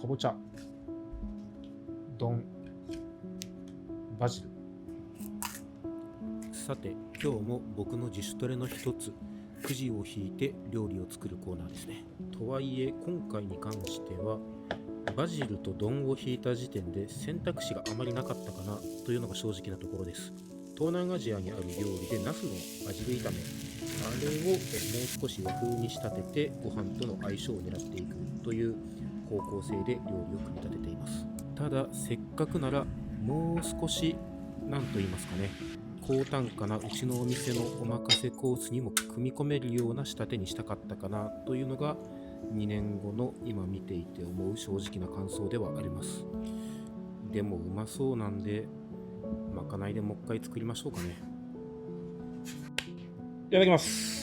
かぼちゃ、丼、バジル。さて、今日も僕の自主トレの一つ、くじを引いて料理を作るコーナーですね。とはいえ、今回に関しては、バジルと丼を引いた時点で選択肢があまりなかったかなというのが正直なところです。東南アジアにある料理でナスのバジル炒め、あれをもう少し和風に仕立ててご飯との相性を狙っていくという方向性で料理を組み立てています。ただ、せっかくならもう少し何と言いますかね、高単価なうちのお店のおまかせコースにも組み込めるような仕立てにしたかったかなというのが2年後の今見ていて思う正直な感想ではあります。でもうまそうなんで、まかないでもう一回作りましょうかね。いただきます。